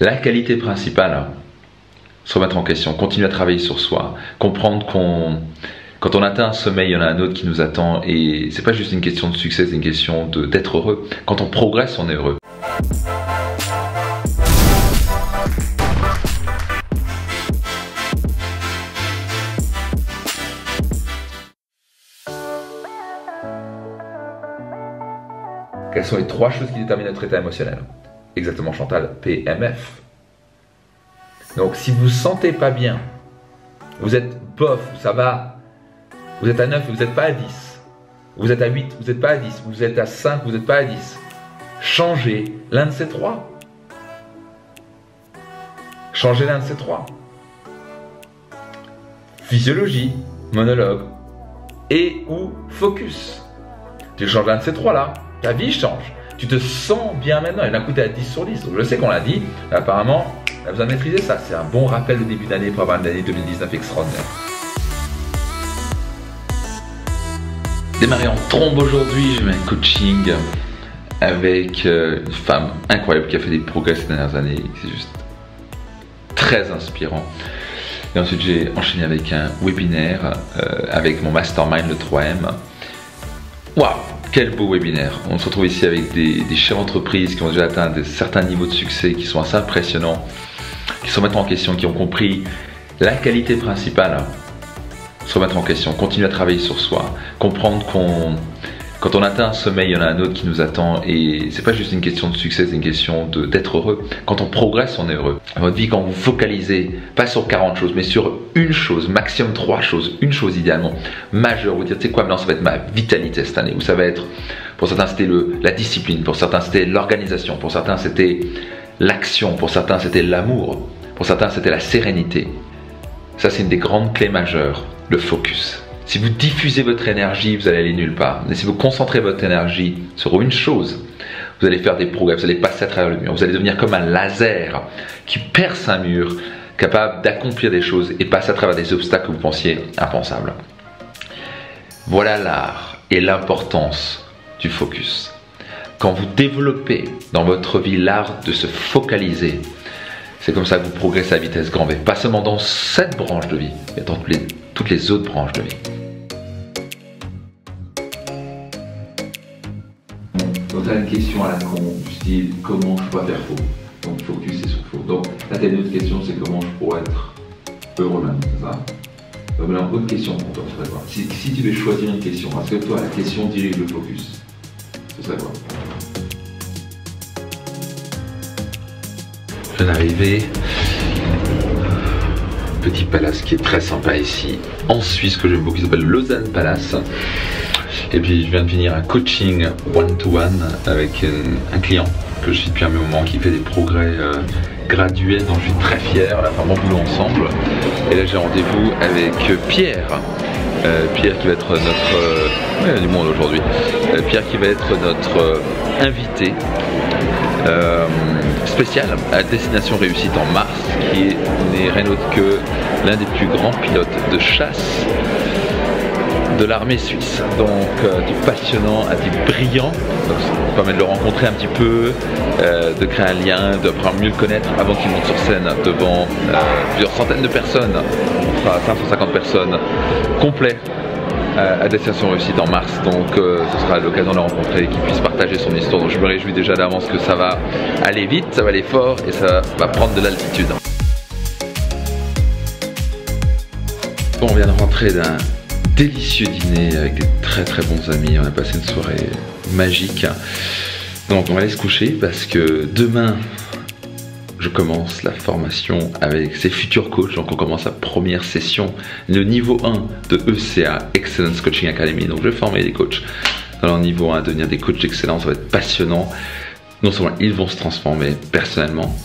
La qualité principale, se remettre en question, continuer à travailler sur soi, comprendre quand on atteint un sommet, il y en a un autre qui nous attend et c'est pas juste une question de succès, c'est une question d'être heureux. Quand on progresse, on est heureux. Quelles sont les 3 choses qui déterminent notre état émotionnel? Exactement, Chantal, PMF. Donc si vous ne vous sentez pas bien, vous êtes bof, ça va, vous êtes à 9, vous n'êtes pas à 10, vous êtes à 8, vous n'êtes pas à 10, vous êtes à 5, vous n'êtes pas à 10, changez l'un de ces 3. Changez l'un de ces 3. Physiologie, monologue et ou focus. Tu changes l'un de ces 3 là, ta vie change. Tu te sens bien maintenant. Et d'un coup, tu es à 10 sur 10. Donc, je sais qu'on l'a dit. Apparemment, on a besoin de maîtriser ça. C'est un bon rappel de début d'année pour avoir une année 2019 extraordinaire. Démarrer en trombe aujourd'hui. J'ai eu un coaching avec une femme incroyable qui a fait des progrès ces dernières années. C'est juste très inspirant. Et ensuite, j'ai enchaîné avec un webinaire avec mon mastermind, le 3M. Waouh! Quel beau webinaire. On se retrouve ici avec des chefs d'entreprise qui ont déjà atteint certains niveaux de succès qui sont assez impressionnants, qui se remettent en question, qui ont compris la qualité principale, se remettre en question, continuer à travailler sur soi, comprendre quand on atteint un sommet, il y en a un autre qui nous attend et c'est pas juste une question de succès, c'est une question d'être heureux. Quand on progresse, on est heureux. Dans votre vie, quand vous focalisez, pas sur 40 choses, mais sur une chose, maximum 3 choses, une chose idéalement majeure, vous dire, tu sais quoi, maintenant ça va être ma vitalité cette année, ou ça va être, pour certains c'était la discipline, pour certains c'était l'organisation, pour certains c'était l'action, pour certains c'était l'amour, pour certains c'était la sérénité. Ça c'est une des grandes clés majeures, le focus. Si vous diffusez votre énergie, vous allez aller nulle part. Mais si vous concentrez votre énergie sur une chose, vous allez faire des progrès, vous allez passer à travers le mur. Vous allez devenir comme un laser qui perce un mur, capable d'accomplir des choses et passer à travers des obstacles que vous pensiez impensables. Voilà l'art et l'importance du focus. Quand vous développez dans votre vie l'art de se focaliser, c'est comme ça que vous progressez à vitesse grand V. Pas seulement dans cette branche de vie, mais dans toutes les autres branches de vie. Donc tu as une question à la con du style comment je peux faire faux. Donc focus et sur faux. Donc là tu as une autre question, c'est comment je pourrais être heureux maintenant, c'est ça? Donc là, une autre question pour toi, ce serait quoi? Si tu devais choisir une question, parce que toi la question dirige le focus, ce serait quoi? Je viens d'arriver. Petit palace qui est très sympa ici en Suisse que j'aime beaucoup, qui s'appelle Lausanne Palace. Et puis je viens de finir un coaching one-to-one avec un client que je suis depuis un moment qui fait des progrès graduels dont je suis très fier. On a fait un bon boulot ensemble. Et là j'ai rendez-vous avec Pierre. Pierre qui va être notre... il y a du monde aujourd'hui. Pierre qui va être notre invité spécial à Destination Réussite en mars, qui n'est rien d'autre que l'un des plus grands pilotes de chasse de l'armée suisse. Donc du passionnant à du brillant. Donc, ça nous permet de le rencontrer un petit peu, de créer un lien, d'apprendre mieux le connaître avant qu'il monte sur scène devant plusieurs centaines de personnes. On fera 550 personnes complet à Destination Réussite en mars, donc ce sera l'occasion de le rencontrer et qu'il puisse partager son histoire. Donc je me réjouis déjà d'avance que ça va aller vite, ça va aller fort et ça va prendre de l'altitude. Bon, on vient de rentrer d'un délicieux dîner avec des très très bons amis, on a passé une soirée magique. Donc on va aller se coucher parce que demain je commence la formation avec ces futurs coachs. Donc on commence la première session, le niveau 1 de ECA, Excellence Coaching Academy. Donc je vais former des coachs dans leur niveau 1 à devenir des coachs d'excellence. Ça va être passionnant. Non seulement ils vont se transformer personnellement,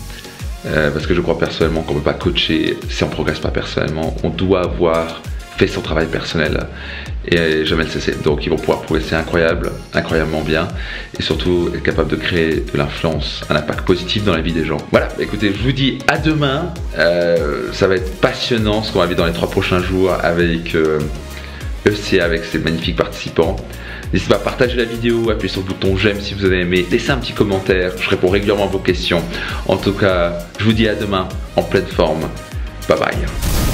parce que je crois personnellement qu'on ne peut pas coacher si on ne progresse pas personnellement. On doit avoir fait son travail personnel et jamais le cesser. Donc ils vont pouvoir progresser incroyablement bien et surtout être capable de créer de l'influence, un impact positif dans la vie des gens. Voilà, écoutez, je vous dis à demain. Ça va être passionnant ce qu'on va vivre dans les 3 prochains jours avec ECA, avec ces magnifiques participants. N'hésitez pas à partager la vidéo, appuyer sur le bouton j'aime si vous avez aimé, laissez un petit commentaire, je réponds régulièrement à vos questions. En tout cas, je vous dis à demain en pleine forme. Bye bye.